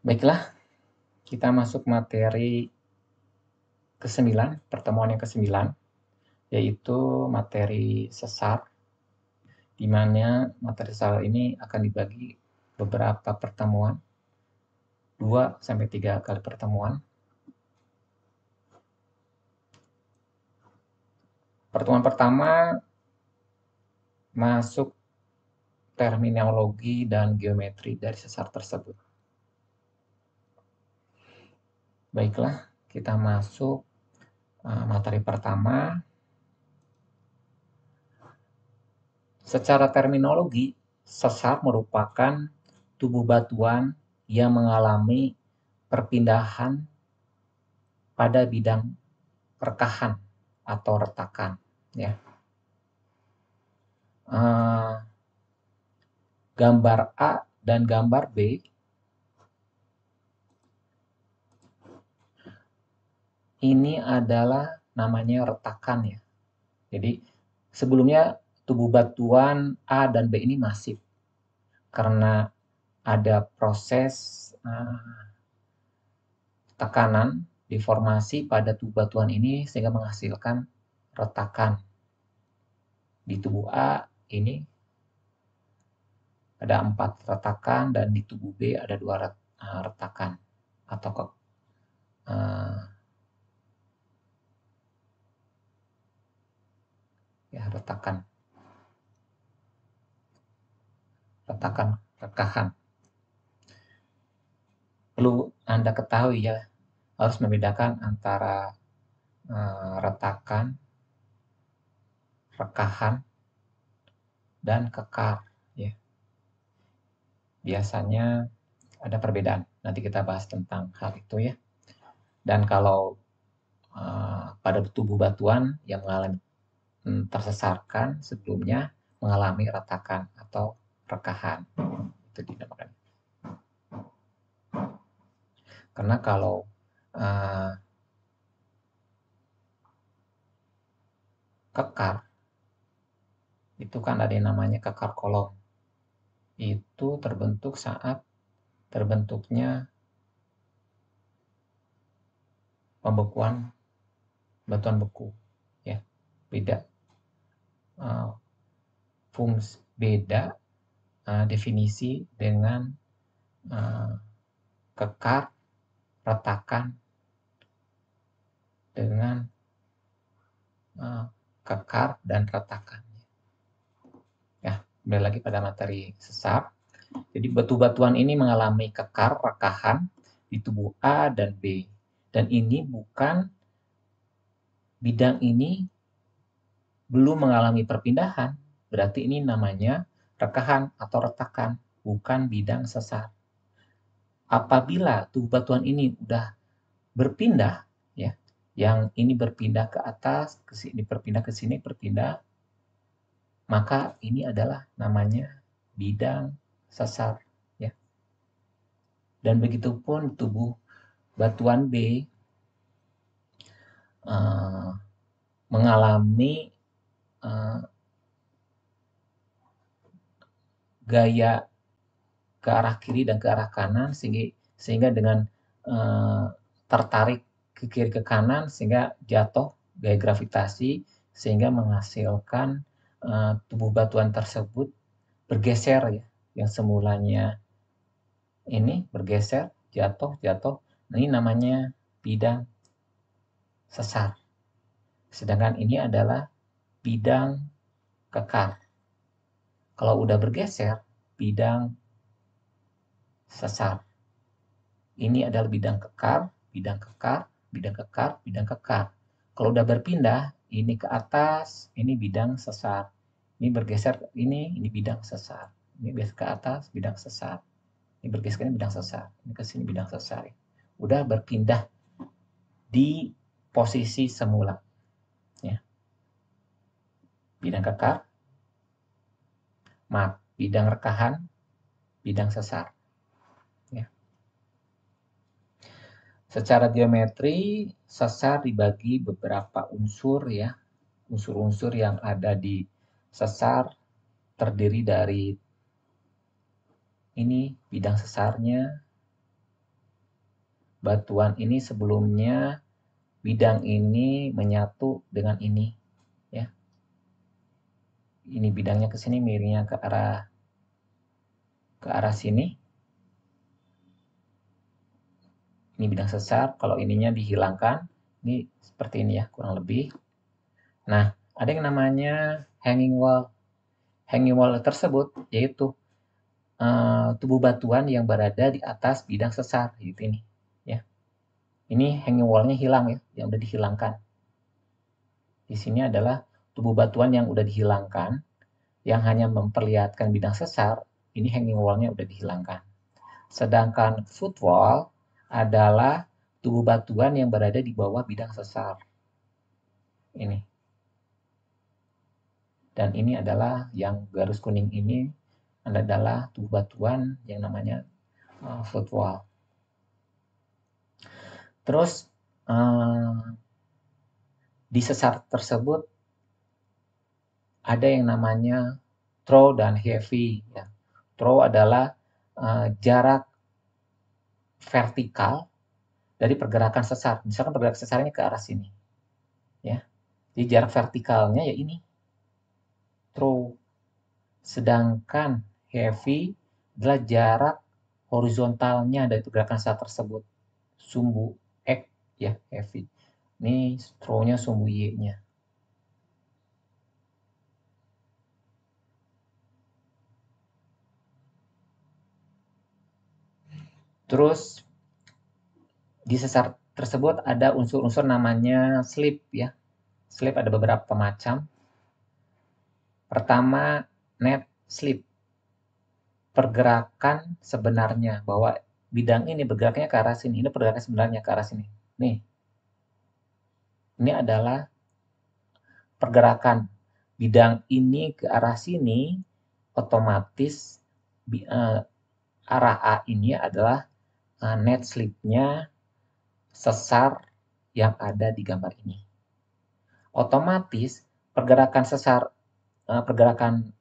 Baiklah, kita masuk materi ke-9, pertemuan yang ke-9, yaitu materi sesar, di mana materi sesar ini akan dibagi beberapa pertemuan, 2-3 kali pertemuan. Pertemuan pertama masuk terminologi dan geometri dari sesar tersebut. Baiklah, kita masuk materi pertama. Secara terminologi, sesar merupakan tubuh batuan yang mengalami perpindahan pada bidang rekahan atau retakan. Ya. Gambar A dan gambar B ini adalah namanya retakan ya. Jadi sebelumnya tubuh batuan A dan B ini masif karena ada proses tekanan deformasi pada tubuh batuan ini sehingga menghasilkan retakan. Di tubuh A ini ada 4 retakan dan di tubuh B ada 2 retakan atau retakan rekahan. Perlu Anda ketahui ya, harus membedakan antara retakan, rekahan, dan kekar ya. Biasanya ada perbedaan. Nanti kita bahas tentang hal itu ya. Dan kalau pada tubuh batuan yang mengalami tersesarkan sebelumnya mengalami retakan atau rekahan. Itu dinamakan. Karena kalau kekar itu kan ada yang namanya kekar kolom. Itu terbentuk saat terbentuknya pembekuan batuan beku ya. Beda beda definisi dengan kekar, retakan dengan kekar dan retakan. Ya, kembali lagi pada materi sesar. Jadi batu-batuan ini mengalami kekar, rekahan di tubuh A dan B. Dan ini bukan, bidang ini belum mengalami perpindahan. Berarti ini namanya rekahan atau retakan, bukan bidang sesar. Apabila tubuh batuan ini udah berpindah, ya, yang ini berpindah ke atas, ke sini berpindah ke sini, berpindah, maka ini adalah namanya bidang sesar. Ya. Dan begitupun tubuh batuan B mengalami gaya ke arah kiri dan ke arah kanan sehingga dengan tertarik ke kiri ke kanan sehingga jatuh gaya gravitasi sehingga menghasilkan tubuh batuan tersebut bergeser ya, yang semulanya ini bergeser jatuh. Nah, ini namanya bidang sesar. Sedangkan ini adalah bidang kekar. Kalau udah bergeser, bidang sesar. Ini adalah bidang kekar, bidang kekar, bidang kekar, bidang kekar. Kalau udah berpindah, ini ke atas, ini bidang sesar. Ini bergeser, ini bidang sesar. Ini bergeser ke atas, bidang sesar. Ini bergeser, ini bidang sesar. Ini ke sini bidang sesar. Udah berpindah di posisi semula. Ya. Bidang kekar, bidang rekahan, bidang sesar. Ya. Secara geometri, sesar dibagi beberapa unsur ya. Unsur-unsur yang ada di sesar terdiri dari ini bidang sesarnya, batuan ini sebelumnya bidang ini menyatu dengan ini, ya. Ini bidangnya ke sini, miringnya ke arah sini. Ini bidang sesar, kalau ininya dihilangkan, ini seperti ini ya, kurang lebih. Nah, ada yang namanya hanging wall. Hanging wall tersebut yaitu tubuh batuan yang berada di atas bidang sesar, gitu ini. Ya. Ini hanging wall-nya hilang ya, yang udah dihilangkan. Di sini adalah tubuh batuan yang udah dihilangkan, yang hanya memperlihatkan bidang sesar, ini hanging wall-nya udah dihilangkan. Sedangkan footwall adalah tubuh batuan yang berada di bawah bidang sesar. Ini. Dan ini adalah yang garis kuning ini adalah tubuh batuan yang namanya footwall. Terus di sesar tersebut ada yang namanya throw dan heavy. Ya. Throw adalah jarak vertikal dari pergerakan sesar. Misalkan pergerakan sesarnya ke arah sini. Ya. Jadi jarak vertikalnya ya ini. Throw. Sedangkan heavy adalah jarak horizontalnya dari pergerakan sesar tersebut. Sumbu X ya, heavy. Ini throw-nya sumbu Y-nya. Terus di sesar tersebut ada unsur-unsur namanya slip ya. Slip ada beberapa macam. Pertama, net slip. Pergerakan sebenarnya, bahwa bidang ini bergeraknya ke arah sini. Ini pergerakan sebenarnya ke arah sini. Nih. Ini adalah pergerakan bidang ini ke arah sini, otomatis arah A ini adalah net slip-nya sesar yang ada di gambar ini. Otomatis pergerakan sesar, pergerakan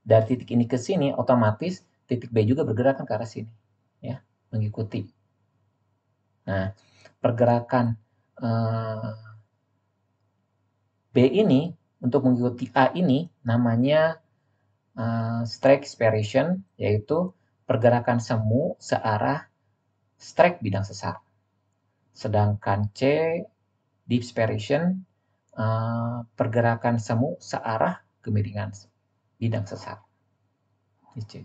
dari titik ini ke sini, otomatis titik B juga bergerak ke arah sini, ya, mengikuti. Nah, pergerakan B ini untuk mengikuti A ini namanya strike spiration, yaitu pergerakan semu searah strike bidang sesar. Sedangkan C, deep spiration, pergerakan semu searah kemiringan bidang sesar. C.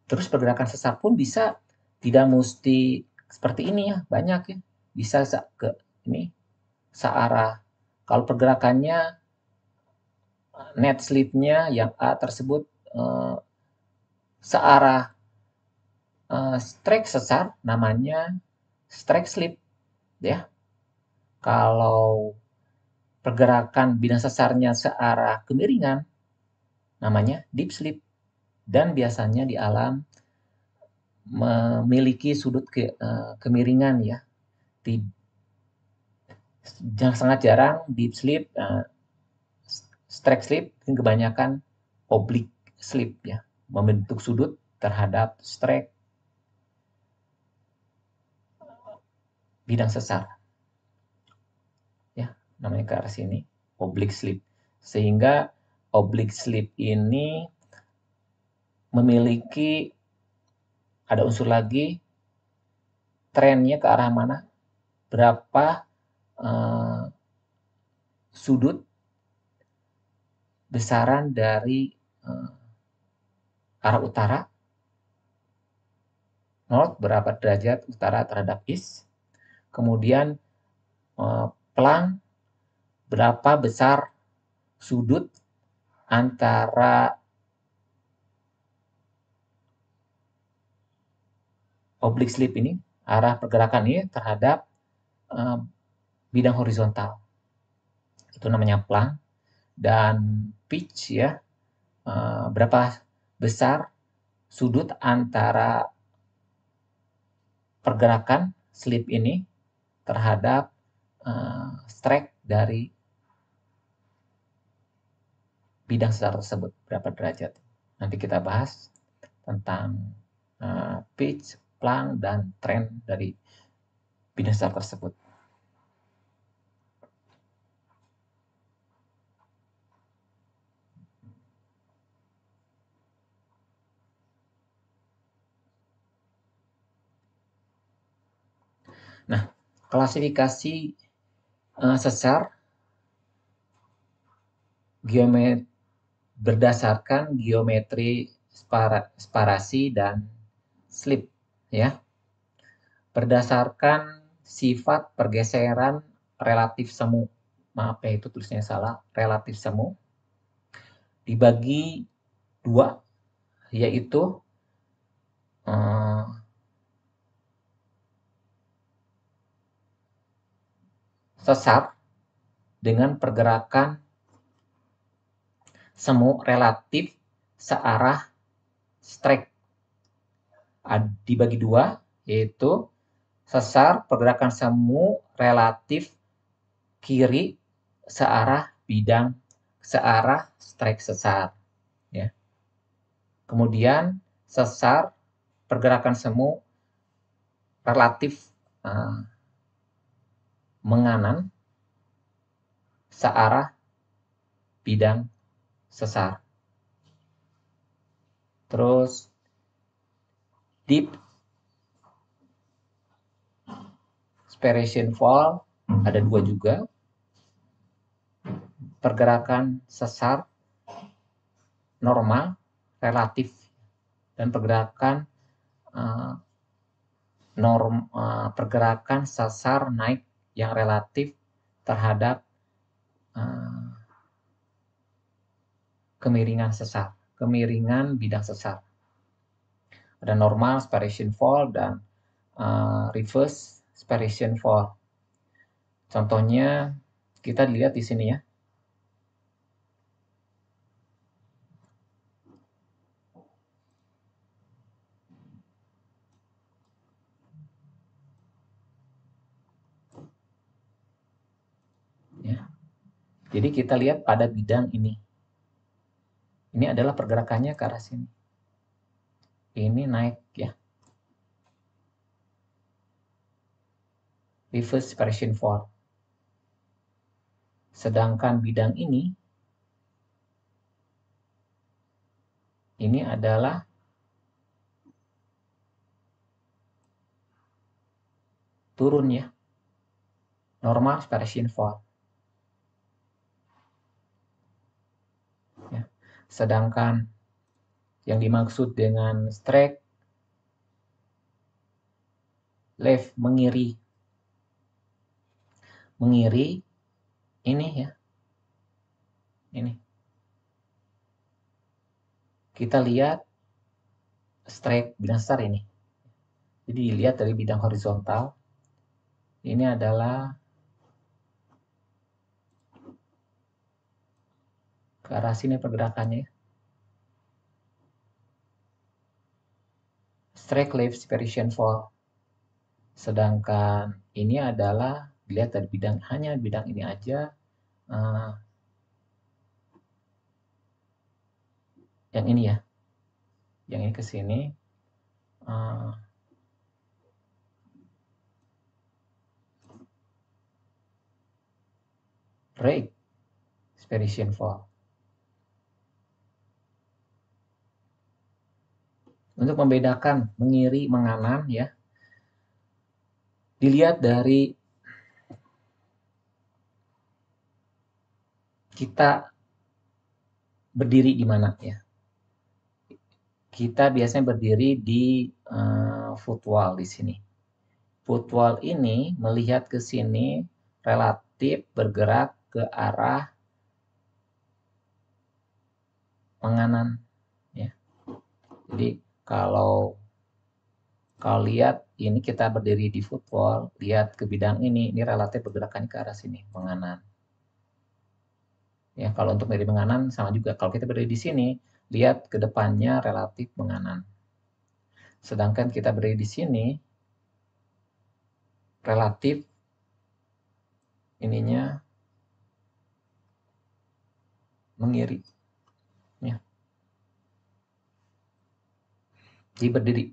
Terus pergerakan sesar pun bisa tidak mesti seperti ini ya, banyak ya. Bisa ke ini searah. Kalau pergerakannya net slip-nya yang A tersebut searah strike sesar, namanya strike slip ya. Kalau pergerakan bidang sesarnya searah kemiringan, namanya deep slip. Dan biasanya di alam memiliki sudut kemiringan ya. Sangat jarang deep slip, strike slip, kebanyakan oblique slip ya, membentuk sudut terhadap strike bidang sesar. Ya, namanya ke arah sini, oblique slip. Sehingga oblique slip ini memiliki, ada unsur lagi, trennya ke arah mana, berapa sudut besaran dari arah utara, north, berapa derajat utara terhadap east, kemudian pelang, berapa besar sudut antara oblique slip ini, arah pergerakan ini terhadap bidang horizontal. Itu namanya pelang. Dan pitch ya, berapa besar sudut antara pergerakan slip ini terhadap strike dari bidang sesar tersebut, berapa derajat. Nanti kita bahas tentang pitch, plank, dan tren dari bidang sesar tersebut. Nah, klasifikasi sesar berdasarkan geometri sparasi dan slip, ya. Berdasarkan sifat pergeseran relatif semu. Maaf ya, itu tulisnya salah. Relatif semu dibagi dua, yaitu sesar dengan pergerakan semu relatif searah strike. Dibagi dua, yaitu sesar pergerakan semu relatif kiri searah bidang searah strike sesar, ya. Kemudian sesar pergerakan semu relatif menganan searah bidang sesar. Terus deep spiration fall ada dua juga. Pergerakan sesar normal relatif dan pergerakan pergerakan sesar naik yang relatif terhadap kemiringan sesar, kemiringan bidang sesar. Ada normal spiration fall dan reverse spiration fall. Contohnya kita lihat di sini, ya. Ya. Jadi kita lihat pada bidang ini. Ini adalah pergerakannya ke arah sini. Ini naik, ya. Reverse spiration fall. Sedangkan bidang ini adalah turun, ya. Normal spiration fall. Ya. Sedangkan yang dimaksud dengan strike left mengiri ini, ya. Ini. Kita lihat strike bidang sesar ini. Jadi dilihat dari bidang horizontal. Ini adalah ke arah sini pergerakannya. Strike left spiration fall. Sedangkan ini adalah dilihat dari bidang, hanya bidang ini aja. Yang ini, ya. Yang ini ke sini. Right spiration fall. Untuk membedakan mengiri menganan, ya, dilihat dari kita berdiri di mana, ya. Kita biasanya berdiri di footwall di sini. Footwall ini melihat ke sini relatif bergerak ke arah menganan, ya. Jadi kalau lihat ini kita berdiri di footwall, lihat ke bidang ini relatif bergerakan ke arah sini, menganan. Ya, kalau untuk berdiri menganan sama juga. Kalau kita berdiri di sini, lihat ke depannya relatif menganan. Sedangkan kita berdiri di sini, relatif ininya mengiri, ya. Jadi berdiri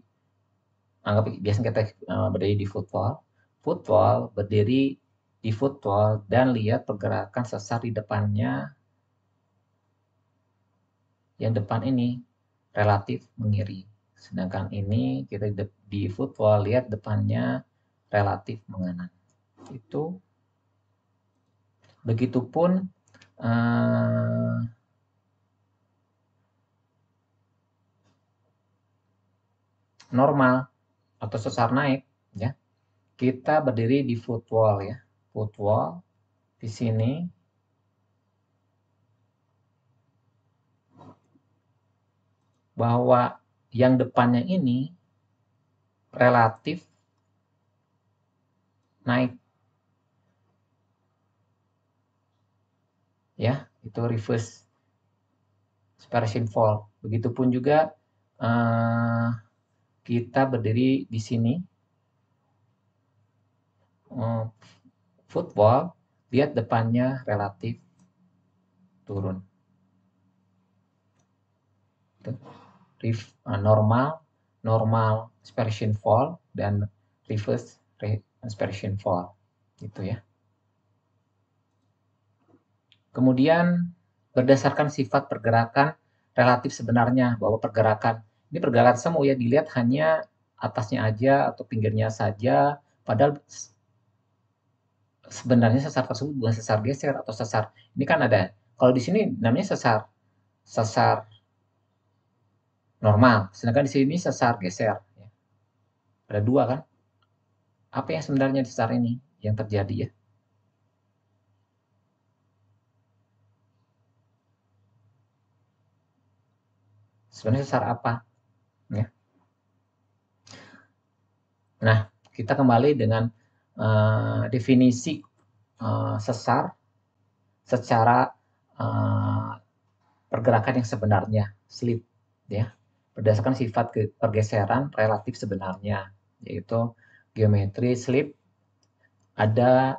anggap biasanya kita berdiri di footwall berdiri di footwall dan lihat pergerakan sesar di depannya, yang depan ini relatif mengiri. Sedangkan ini kita di footwall lihat depannya relatif menganan. Itu begitupun normal atau sesar naik, ya. Kita berdiri di footwall, ya. Footwall di sini bahwa yang depannya ini relatif naik, ya, itu reverse expression fall. Begitupun juga kita berdiri di sini footwall, lihat depannya relatif turun. Normal expression fall dan reverse expression fall, gitu ya. Kemudian berdasarkan sifat pergerakan relatif sebenarnya, bahwa ini pergerakan semu, ya, dilihat hanya atasnya aja atau pinggirnya saja, padahal sebenarnya sesar tersebut bukan sesar geser atau sesar. Ini kan ada, kalau di sini namanya sesar normal, sedangkan di sini sesar geser. Ada dua kan? Apa yang sebenarnya di sesar ini yang terjadi, ya? Sebenarnya sesar apa? Ya. Nah, kita kembali dengan definisi sesar secara pergerakan yang sebenarnya, slip, ya, berdasarkan sifat pergeseran relatif sebenarnya, yaitu geometri slip ada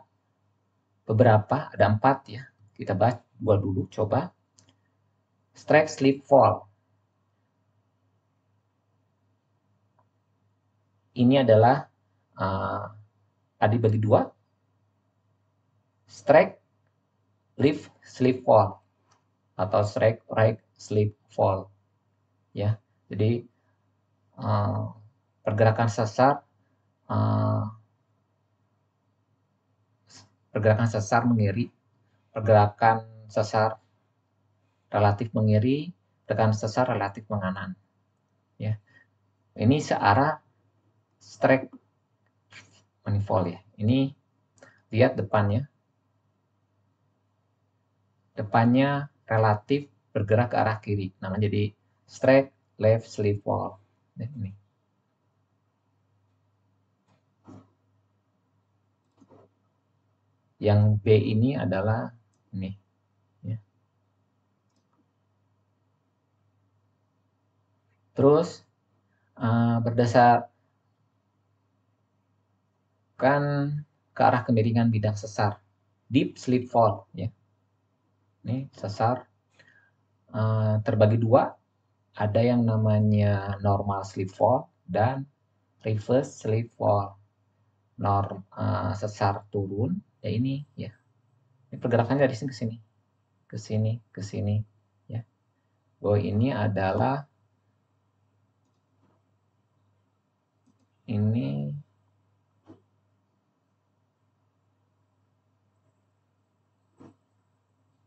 beberapa, ada 4, ya. Kita bahas dua dulu, coba. Strike, slip, fall. Ini adalah dibagi dua. Strike, lift, slip, fall, atau strike, right, slip, fall, ya. Jadi pergerakan sesar mengiri, pergerakan sesar relatif mengiri, pergerakan sesar relatif menganan, ya. Ini searah strike manifold, ya. Ini lihat depannya relatif bergerak ke arah kiri, namanya jadi strike, left, slip, fall. Ini. Yang B ini adalah ini, ya. Terus berdasarkan ke arah kemiringan bidang sesar, deep slip fall, ya. Ini sesar terbagi dua, ada yang namanya normal slip fall dan reverse slip fall. Sesar turun, ya, ini, ya. Ini pergerakannya dari sini ke sini, ke sini, ke sini, ya. Bahwa ini adalah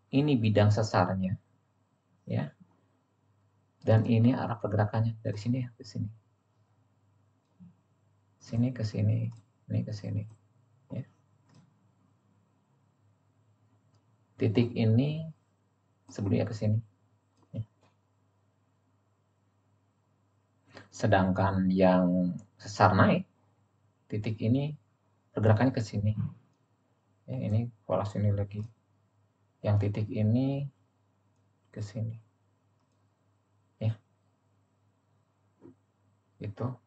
ini bidang sesarnya, ya. Dan ini arah pergerakannya dari sini, ya, ke sini. Sini ke sini, ini ke sini, ya. Titik ini sebelumnya ke sini, ya. Sedangkan yang sesar naik, titik ini pergerakannya ke sini, ya. Ini pola sini lagi. Yang titik ini ke sini, ya. Itu.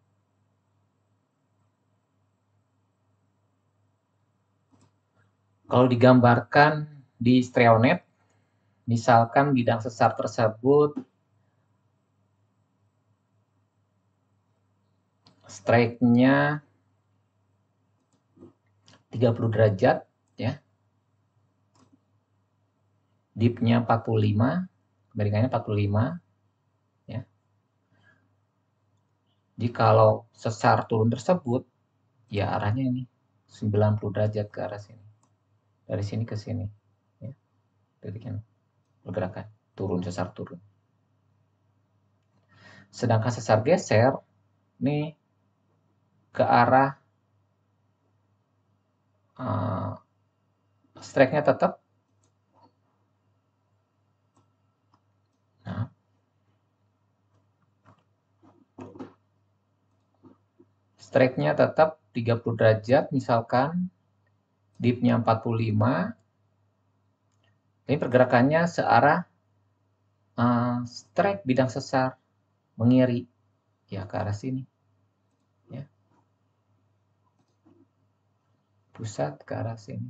Kalau digambarkan di Streonet, misalkan bidang sesar tersebut strike-nya 30 derajat ya. Dip-nya 45, kemiringannya 45 ya. Jadi kalau sesar turun tersebut ya arahnya ini 90 derajat ke arah sini. Dari sini ke sini ya. Jadi pergerakan turun, sesar turun. Sedangkan sesar geser ini ke arah strike-nya tetap. Nah, strike-nya tetap 30 derajat misalkan, dip-nya 45. Ini pergerakannya searah strike bidang sesar mengiri ya ke arah sini ya. Pusat ke arah sini.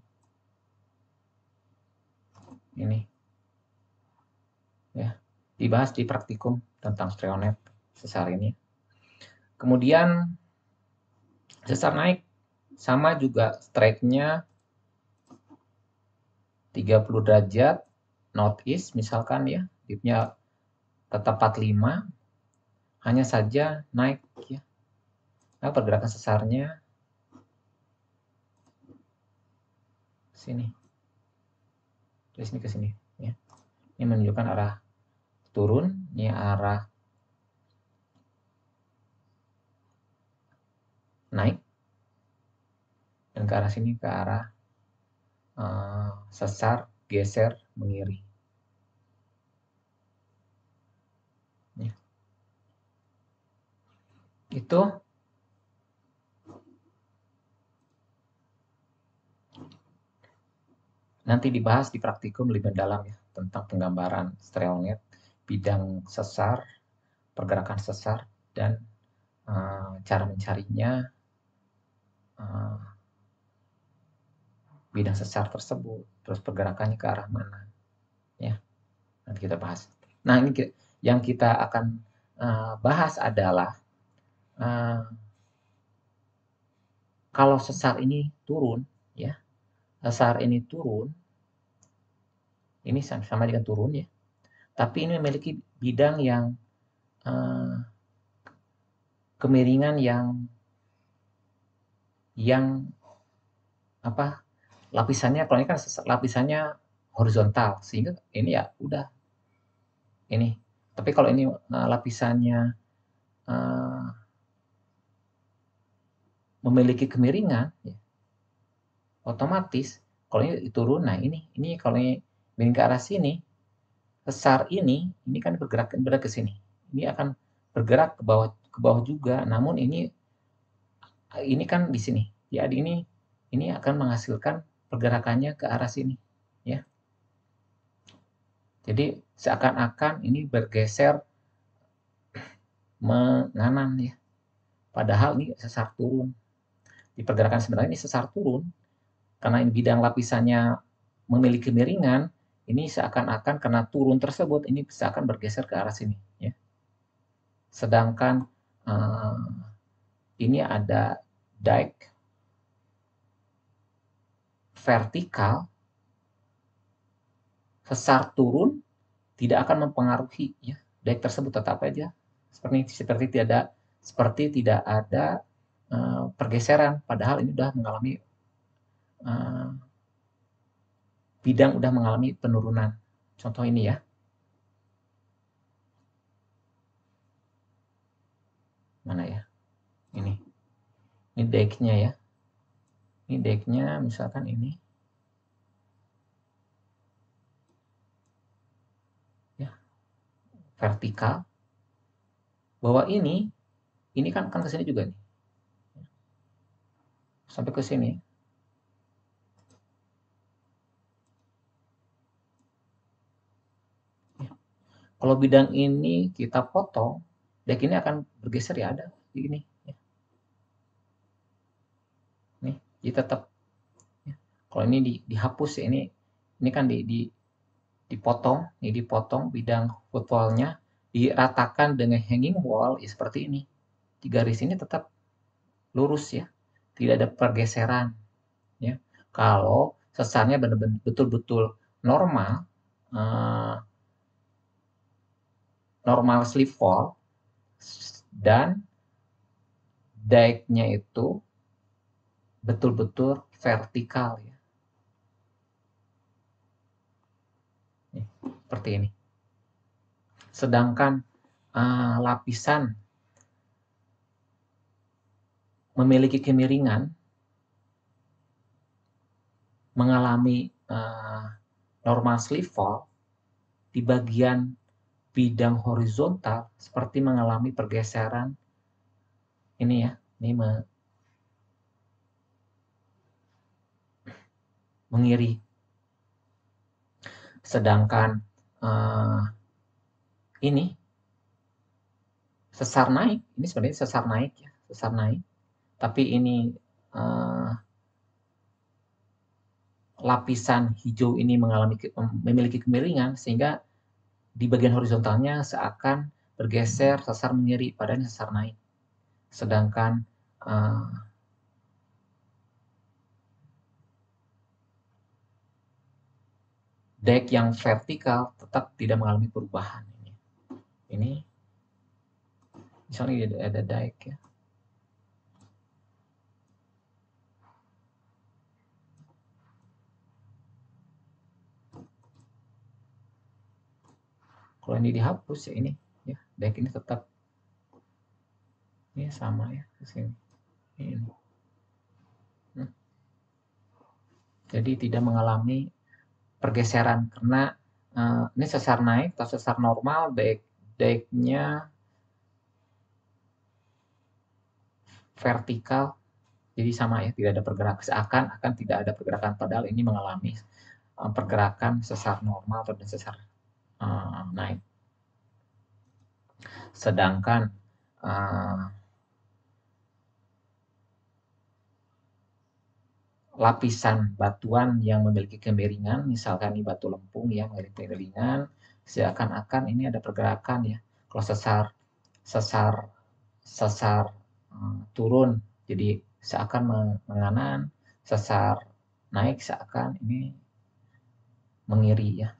Ini ya, dibahas di praktikum tentang Streonet sesar ini. Kemudian sesar naik sama juga strike-nya 30 derajat northeast misalkan ya, dip-nya tetap 45, hanya saja naik ya. Nah, pergerakan sesarnya sini. Dari sini ke sini ya. Ini menunjukkan arah turun, ini arah naik, dan ke arah sini ke arah sesar geser mengiri. Ya. Itu nanti dibahas di praktikum lebih dalam ya tentang penggambaran Streonet, bidang sesar, pergerakan sesar, dan cara mencarinya, bidang sesar tersebut, terus pergerakannya ke arah mana, ya nanti kita bahas. Nah ini yang kita akan bahas adalah kalau sesar ini turun, ya sesar ini turun, ini sama dengan turun ya, tapi ini memiliki bidang yang kemiringan yang apa lapisannya, kalau ini kan lapisannya horizontal sehingga ini ya udah ini. Tapi kalau ini lapisannya memiliki kemiringan ya, otomatis kalau ini turun, nah ini kalau ini miring ke arah sini, sesar ini kan bergerak ke sini, ini akan bergerak ke bawah juga, namun ini kan di sini ya, ini akan menghasilkan pergerakannya ke arah sini ya. Jadi seakan-akan ini bergeser menganan ya, padahal ini sesar turun. Di pergerakan sebenarnya ini sesar turun, karena ini bidang lapisannya memiliki kemiringan, ini seakan-akan karena turun tersebut ini seakan bergeser ke arah sini ya. Sedangkan ini ada dike vertikal, sesar turun tidak akan mempengaruhi ya, dike tersebut tetap aja seperti tidak ada pergeseran, padahal ini sudah mengalami bidang udah mengalami penurunan. Contoh ini ya. Mana ya? Ini dike-nya ya. Ini dike-nya misalkan ini. Ya. Vertikal. Bahwa ini kan ke sini juga nih. Sampai ke sini. Ya. Kalau bidang ini kita potong, dike ini akan bergeser ya, ada di ini. Ya. Nih, jadi tetap. Ya. Kalau ini dihapus ya, ini kan dipotong, ini dipotong bidang footwall-nya, diratakan dengan hanging wall ya seperti ini. Di garis ini tetap lurus ya, tidak ada pergeseran ya. Kalau sesarnya benar-benar betul-betul normal, normal slip fall dan dike-nya itu betul-betul vertikal ya. Nih, seperti ini. Sedangkan lapisan memiliki kemiringan, mengalami normal slip fall di bagian bidang horizontal seperti mengalami pergeseran ini ya, ini mengiri. Sedangkan ini sesar naik, ini sebenarnya sesar naik ya, sesar naik. Tapi ini lapisan hijau ini memiliki kemiringan sehingga di bagian horizontalnya seakan bergeser sesar mengiri, padahal sesar naik. Sedangkan dike yang vertikal tetap tidak mengalami perubahan. Ini misalnya ada dike ya. Kalau ini dihapus ya ini ya, dike ini tetap ini sama ya ke sini. Ini. Jadi tidak mengalami pergeseran karena ini sesar naik atau sesar normal, dike-nya vertikal, jadi sama ya, tidak ada pergerakan, seakan tidak ada pergerakan, padahal ini mengalami pergerakan sesar normal atau sesar naik. Sedangkan lapisan batuan yang memiliki kemiringan, misalkan ini batu lempung ya, memiliki kemiringan, seakan-akan ini ada pergerakan ya. Kalau sesar turun, jadi seakan menganan, sesar naik seakan ini mengiri ya.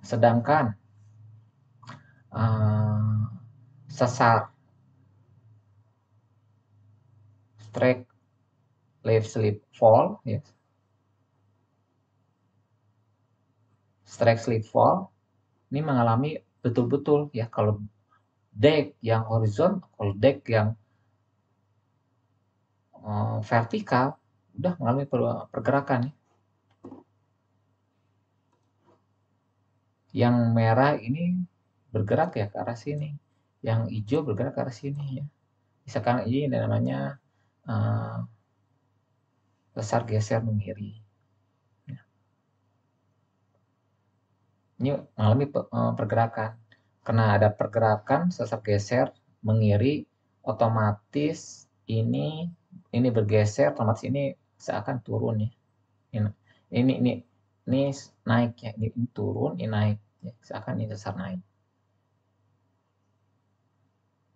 Sedangkan sesar strike left slip fall ya. Strike slip fall ini mengalami betul-betul ya, kalau dike yang horizontal, kalau dike yang vertikal udah mengalami pergerakan ya. Yang merah ini bergerak ya ke arah sini, yang hijau bergerak ke arah sini ya. Misalkan ini namanya sesar geser mengiri. Ya. Ini mengalami pergerakan. Karena ada pergerakan sesar geser mengiri, otomatis ini bergeser, otomatis ini seakan turun ya. Ini naik ya, ini turun, ini naik ya, seakan ini sesar naik.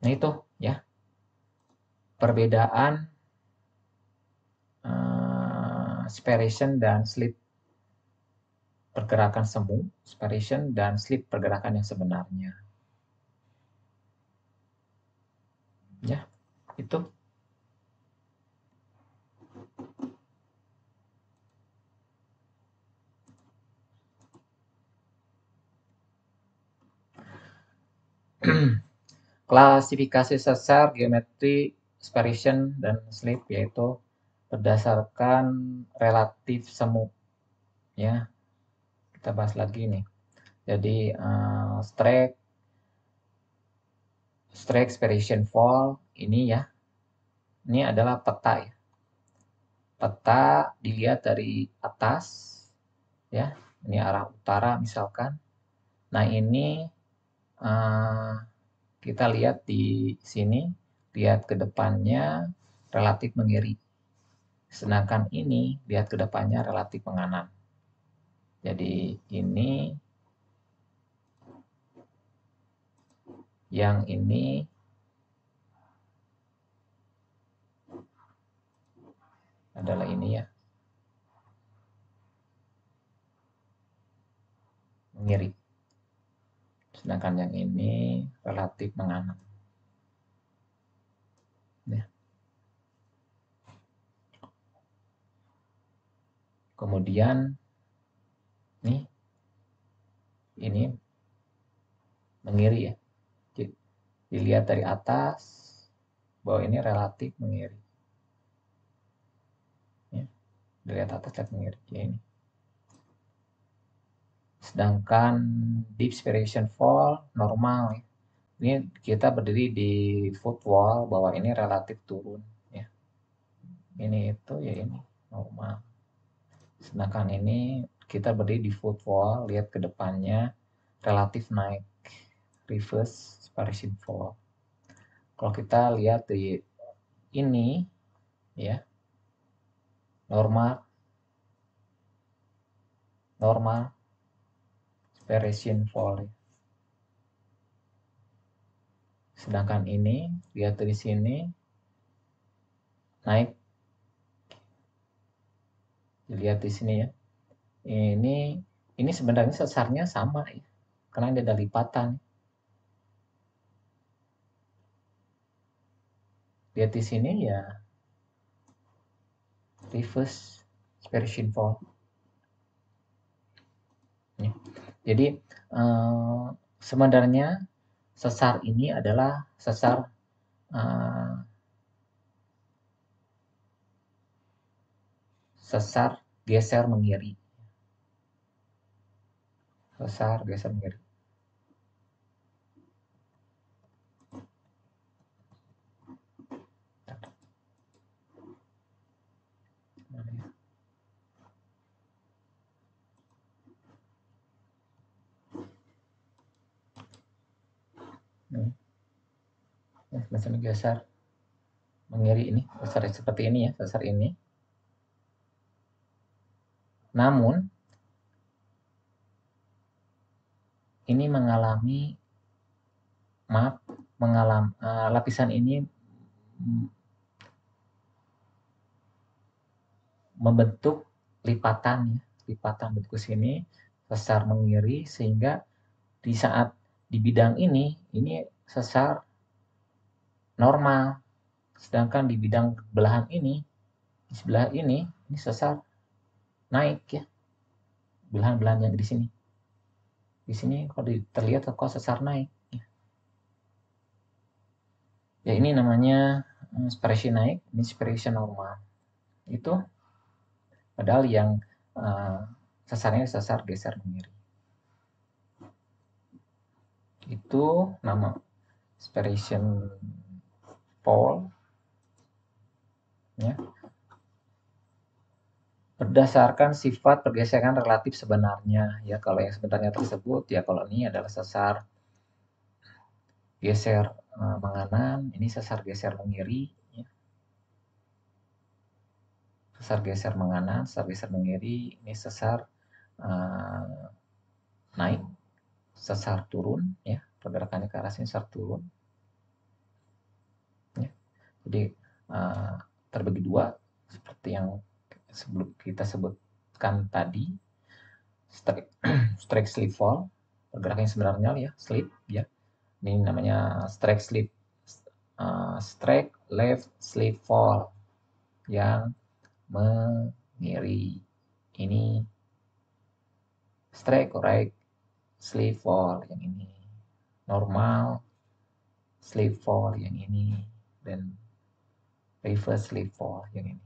Nah itu ya perbedaan spiration dan slip, pergerakan semu, spiration dan slip pergerakan yang sebenarnya. Ya, itu. Klasifikasi sesar, geometri, spiration, dan slip yaitu berdasarkan relatif semu. Ya, kita bahas lagi nih. Jadi strike, spiration, fall ini ya, ini adalah peta ya. Peta dilihat dari atas ya, ini arah utara misalkan. Nah ini kita lihat di sini, lihat ke depannya relatif mengiri. Sedangkan ini lihat ke depannya relatif menganan. Jadi ini, yang ini mengiri. Sedangkan yang ini relatif menganan. Ya. Kemudian nih, ini mengiri ya. Dilihat dari atas bahwa ini relatif mengiri. Ya. Dilihat atas lihat mengiri ya ini. Sedangkan deep spiration fall normal ya. Ini kita berdiri di footwall bahwa ini relatif turun ya. Ini itu ya ini normal. Sedangkan ini kita berdiri di footwall, lihat ke depannya relatif naik, reverse spiration fall. Kalau kita lihat di ini ya, normal spiration fall. Sedangkan ini lihat dari sini naik, dilihat di sini ya. Ini sebenarnya sesarnya sama ya, karena ini ada lipatan. Lihat di sini ya, reverse spiration fall. Ya. Jadi sebenarnya sesar ini adalah sesar geser mengiri. Sesar geser mengiri. Sesar geser mengiri ini, sesar seperti ini ya, sesar ini. Namun ini mengalami lapisan ini membentuk lipatan bentuk sini, sesar mengiri, sehingga di saat di bidang ini sesar normal, sedangkan di bidang belahan ini, di sebelah ini sesar naik ya, belahan-belahan yang di sini. Di sini kalau terlihat kok sesar naik. Ya ini namanya spiration naik, ini spiration normal. Itu padahal yang sesarnya sesar geser mengiri. Itu nama spiration fall ya. Berdasarkan sifat pergeseran relatif sebenarnya ya. Kalau yang sebenarnya tersebut ya, kalau ini adalah sesar geser menganan, ini sesar geser mengiri ya. Sesar geser menganan, sesar geser mengiri, ini sesar naik, sesar turun ya, pergerakannya ke arah sini sesar turun ya. Jadi terbagi dua seperti yang sebelum kita sebutkan tadi, strike slip fall, pergerakan yang sebenarnya ya, slip ya. Ini namanya strike slip, strike left slip fall yang mengiri. Ini strike right slip fall yang ini, normal slip fall yang ini, dan reverse slip fall yang ini.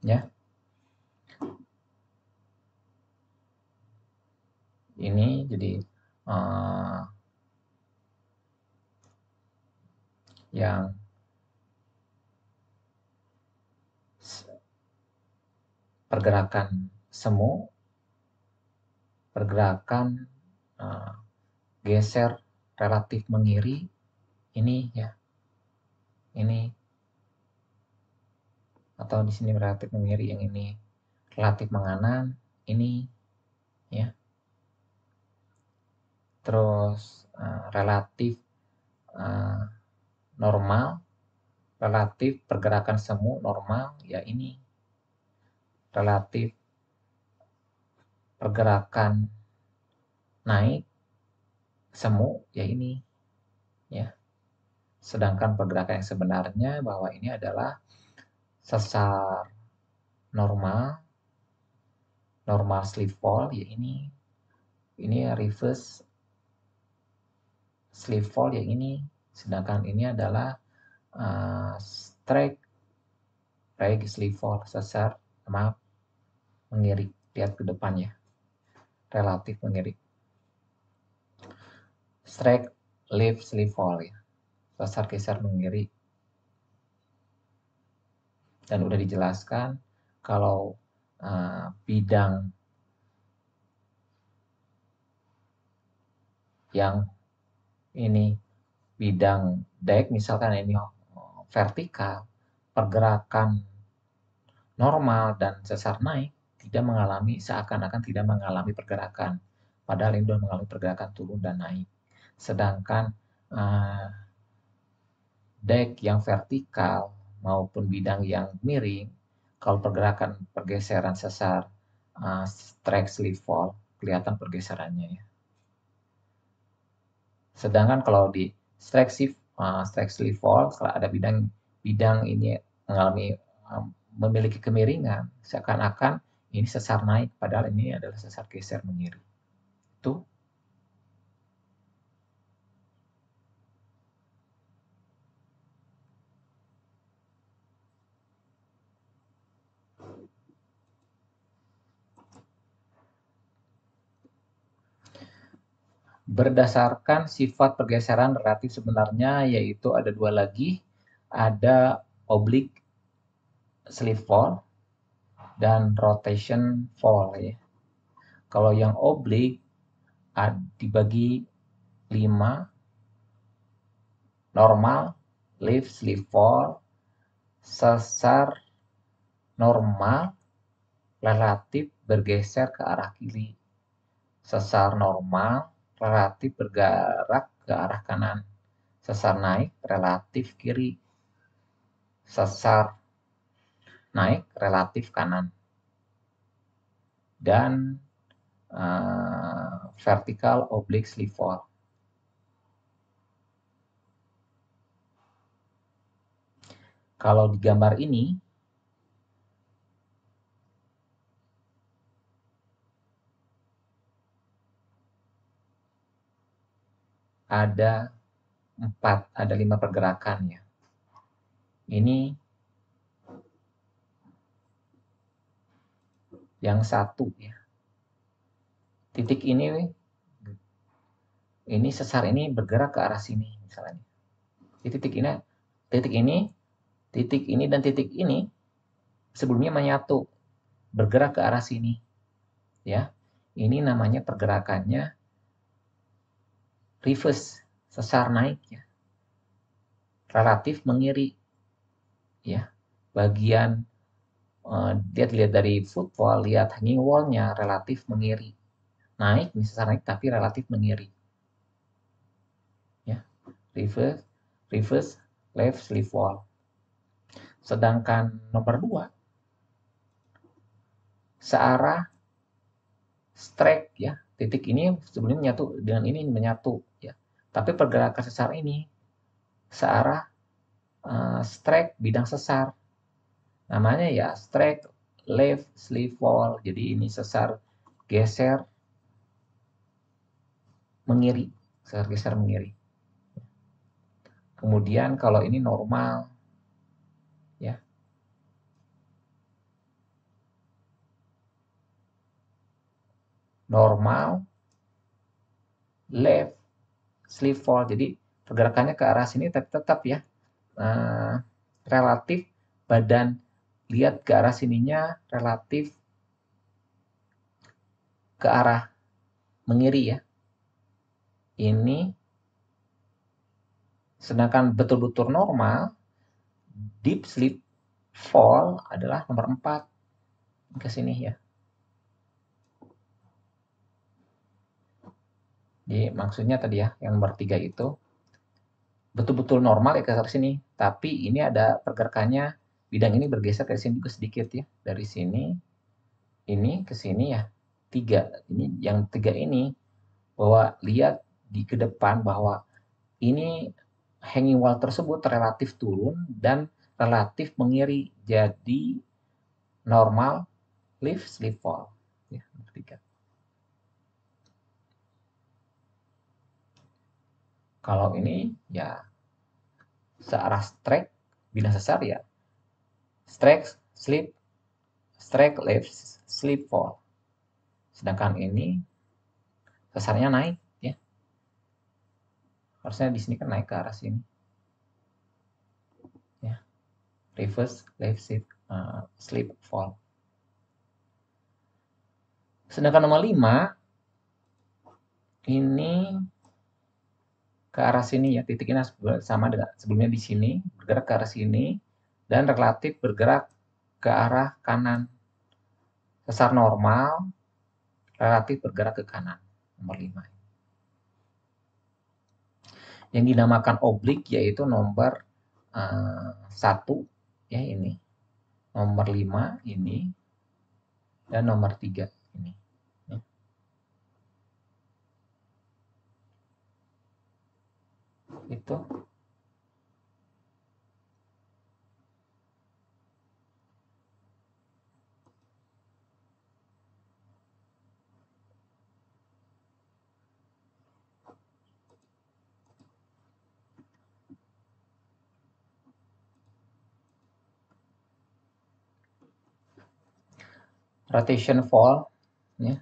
Ya, ini jadi yang pergerakan semu, pergerakan geser relatif mengiri ini ya, ini, atau di sini relatif mengiri, yang ini relatif menganan ini ya. terus relatif normal, relatif pergerakan semu normal, ya ini. Relatif pergerakan naik semu, ya ini. Ya. Sedangkan pergerakan yang sebenarnya bahwa ini adalah sesar normal, normal slip fall, ya ini. Ini reverse slip fall, ya ini. Sedangkan ini adalah strike slip fall, sesar, maaf, mengirik. Lihat ke depannya, relatif mengirik. Strike lift slip fall, ya. Sesar geser mengirik. Dan udah dijelaskan kalau bidang yang ini bidang deck, misalkan ini vertikal, pergerakan normal dan sesar naik tidak mengalami, seakan-akan tidak mengalami pergerakan, padahal ini sudah mengalami pergerakan turun dan naik. Sedangkan deck yang vertikal maupun bidang yang miring, kalau pergerakan pergeseran sesar strike slip fall, kelihatan pergeserannya, ya. Sedangkan kalau di strike slip fall, kalau ada bidang ini mengalami memiliki kemiringan, seakan-akan ini sesar naik, padahal ini adalah sesar geser mengiring. Itu. Berdasarkan sifat pergeseran relatif sebenarnya, yaitu ada dua lagi, ada oblique slip fall dan rotation fall, ya. Kalau yang oblique dibagi 5, normal, lift, slip fall, sesar normal relatif bergeser ke arah kiri. Sesar normal relatif bergerak ke arah kanan. Sesar naik relatif kiri. Sesar naik relatif kanan. Dan vertical oblique slip fall. Kalau di gambar ini, ada 5 pergerakan, ya. Ini yang satu, ya. Titik ini sesar ini bergerak ke arah sini, misalnya. Di titik ini dan titik ini sebelumnya menyatu, bergerak ke arah sini, ya. Ini namanya pergerakannya reverse, sesar naik, ya. Relatif mengiri, ya. Bagian lihat dari footwall, lihat hanging wall-nya relatif mengiri. Naik, sesar naik tapi relatif mengiri. Ya. Reverse left slip fall. Sedangkan nomor 2, searah strike, ya. Titik ini sebelumnya menyatu dengan ini menyatu, ya. Tapi pergerakan sesar ini searah strike bidang sesar. Namanya ya strike left slip fall. Jadi ini sesar geser mengiri, sesar geser mengiri. Kemudian kalau ini normal, ya. Normal left slip fall. Jadi pergerakannya ke arah sini tapi tetap, ya. Relatif badan, lihat ke arah sininya relatif ke arah mengiri, ya. Ini sedangkan betul-betul normal deep slip fall adalah nomor 4 ke sini, ya. Jadi maksudnya tadi ya, yang nomor 3 itu betul-betul normal ya ke sini, tapi ini ada pergerakannya, bidang ini bergeser ke sini juga sedikit ya, dari sini, ini ke sini ya, 3. Ini yang 3 ini, bahwa lihat di ke depan bahwa ini hanging wall tersebut relatif turun dan relatif mengiri, jadi normal, lift, slip, fall. Ya, nomor 3. Kalau ini ya searah strike, bidang sesar ya strike, slip, strike, lift, slip, fall. Sedangkan ini sesarnya naik ya. Harusnya di sini kan naik ke arah sini. Ya. Reverse, left, slip, fall. Sedangkan nomor 5 ini ke arah sini ya, titiknya sama dengan sebelumnya di sini, bergerak ke arah sini dan relatif bergerak ke arah kanan. Sesar normal relatif bergerak ke kanan. Nomor 5. Yang dinamakan oblik yaitu nomor 1 ya ini. Nomor 5 ini dan nomor 3 ini. Ya. Itu rotation fall ya.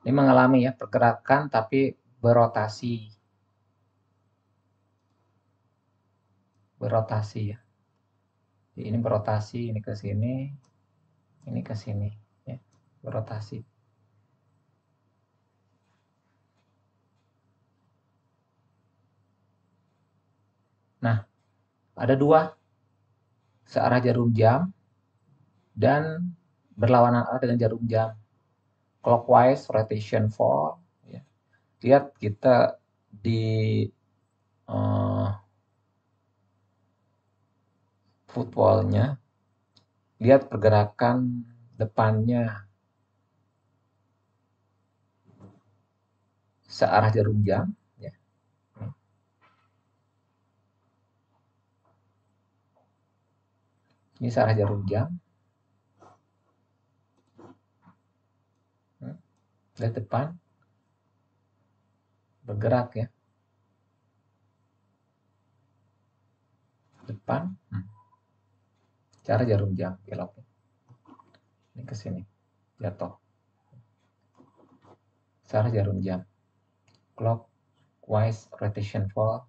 Ini mengalami ya pergerakan tapi berotasi. Berotasi ya. Jadi ini berotasi, ini ke sini, ini ke sini ya. Berotasi. Nah, ada 2 searah jarum jam dan berlawanan arah dengan jarum jam. Clockwise rotation fall ya. Lihat kita di footballnya, lihat pergerakan depannya searah jarum jam ya. Ini searah jarum jam. Lihat depan bergerak ya. Depan cara jarum jam beloknya. Ini ke sini. Jatuh. Cara jarum jam. Clockwise rotation fall.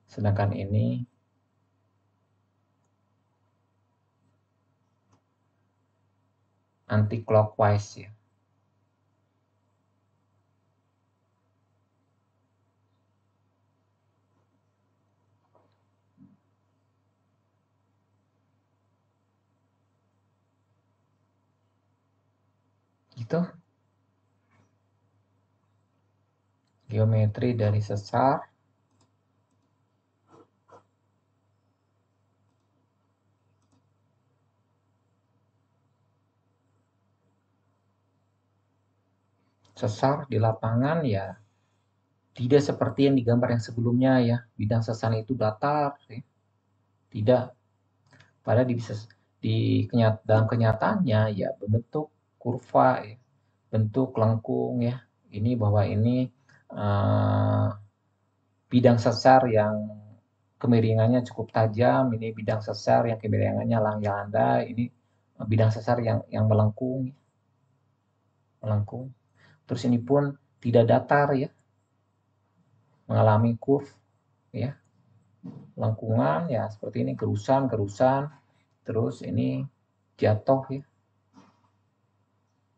Sedangkan ini anti clockwise ya. Gitu. Geometri dari sesar. Sesar di lapangan ya tidak seperti yang digambar yang sebelumnya ya. Bidang sesar itu datar ya. Tidak. Padahal dalam kenyataannya ya bentuk kurva ya. Bentuk lengkung ya. Ini bahwa ini bidang sesar yang kemiringannya cukup tajam, ini bidang sesar yang kemiringannya landai, ini bidang sesar yang melengkung. Melengkung. Terus ini pun tidak datar ya. Mengalami curve ya. Lengkungan ya seperti ini, gerusan, terus ini jatuh ya.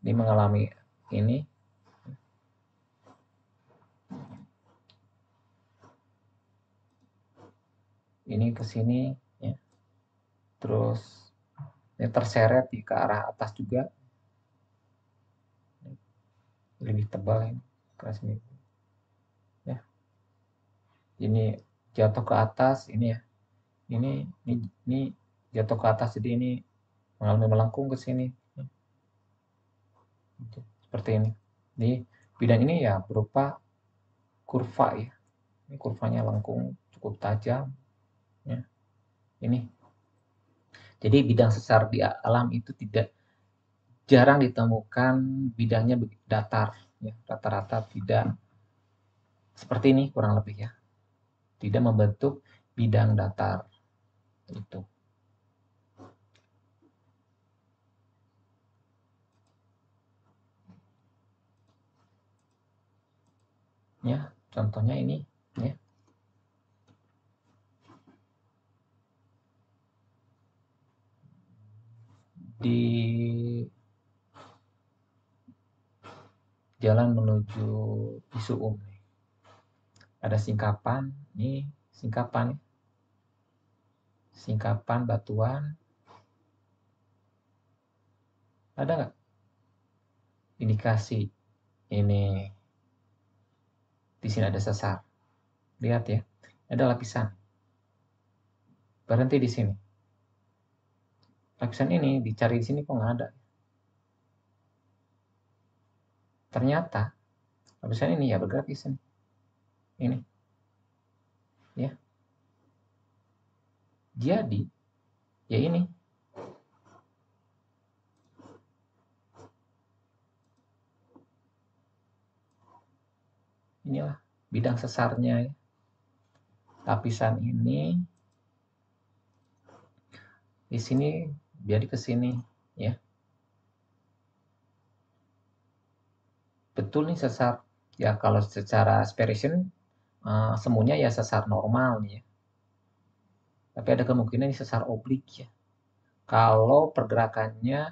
Ini mengalami ini. Ini ke sini ya. Terus ini terseret ke arah atas juga. Lebih tebal ini ke sini. Ini jatuh ke atas, ini ya. Ini jatuh ke atas, jadi ini mengalami melengkung ke sini. Seperti ini. Jadi bidang ini ya berupa kurva ya. Ini kurvanya lengkung cukup tajam ya. Ini. Jadi bidang sesar di alam itu jarang ditemukan bidangnya datar ya. Rata-rata tidak seperti ini kurang lebih ya. Tidak membentuk bidang datar itu. Ya, contohnya ini ya. Di jalan menuju Isuum nih. Ada singkapan, ini singkapan ya. Singkapan batuan. Ada nggak indikasi ini di sini ada sesar? Lihat ya, ada lapisan. Berhenti di sini. Lapisan ini dicari di sini kok nggak ada. Ternyata lapisan ini ya bergerak di sini. Ini, ya. Jadi, ya ini. Inilah bidang sesarnya ya. Lapisan ini di sini jadi ke sini ya. Betul nih sesar. Ya kalau secara aspiration semuanya ya sesar normal nih ya. Tapi ada kemungkinan ini sesar oblik ya. Kalau pergerakannya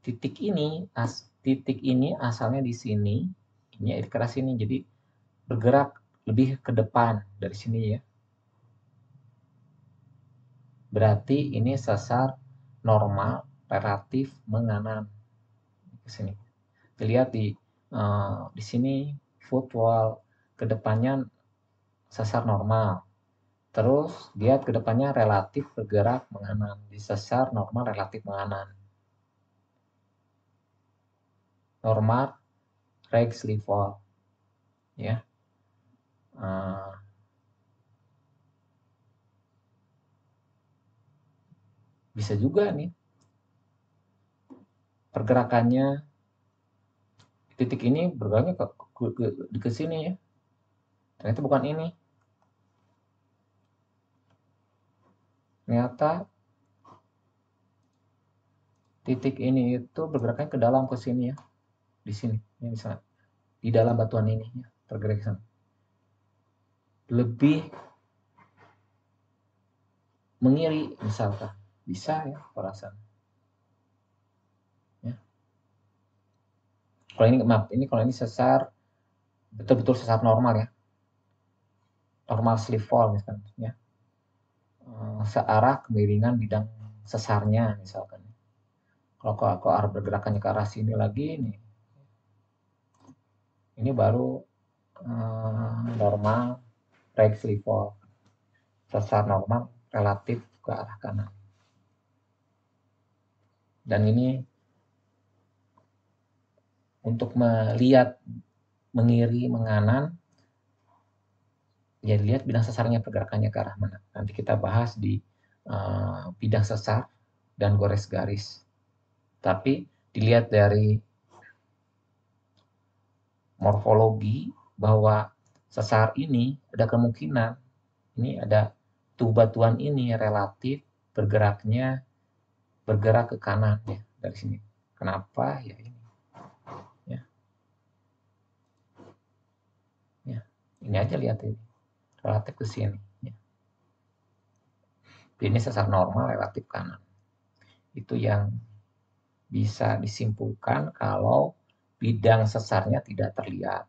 titik ini asalnya di sini, ini ke sini, jadi bergerak lebih ke depan dari sini ya. Berarti ini sesar normal relatif menganan ke sini. Dilihat di sini footwall ke depannya sesar normal. Terus lihat ke depannya relatif bergerak menganan, di sesar normal relatif menganan. Normal Rijkslevel ya. Bisa juga nih pergerakannya titik ini bergeraknya ke sini ya. Ternyata bukan ini. Ternyata titik ini itu bergeraknya ke dalam ke sini ya. Di sini, ya misalnya. Di dalam batuan ini ya, tergerak ke sana. Lebih mengiri misalkan. Bisa ya perasaan. Ya. Kalau ini maaf, kalau ini sesar betul-betul sesar normal ya. Normal sleeve fall misalkan ya. Searah kemiringan bidang sesarnya misalkan. Kalau arah bergerakannya ke arah sini lagi nih. Ini baru normal Rijkslevel. Sesar normal relatif ke arah kanan. Dan ini untuk melihat mengiri menganan, ya lihat bidang sesarnya pergerakannya ke arah mana. Nanti kita bahas di bidang sesar dan gores garis. Tapi dilihat dari morfologi bahwa sesar ini ada kemungkinan ini ada batuan ini relatif bergerak ke kanan ya dari sini. Kenapa? Ya ini. Ya. Ya. Ini aja lihat ini. Relatif ke sini ya. Ini sesar normal relatif kanan. Itu yang bisa disimpulkan kalau bidang sesarnya tidak terlihat.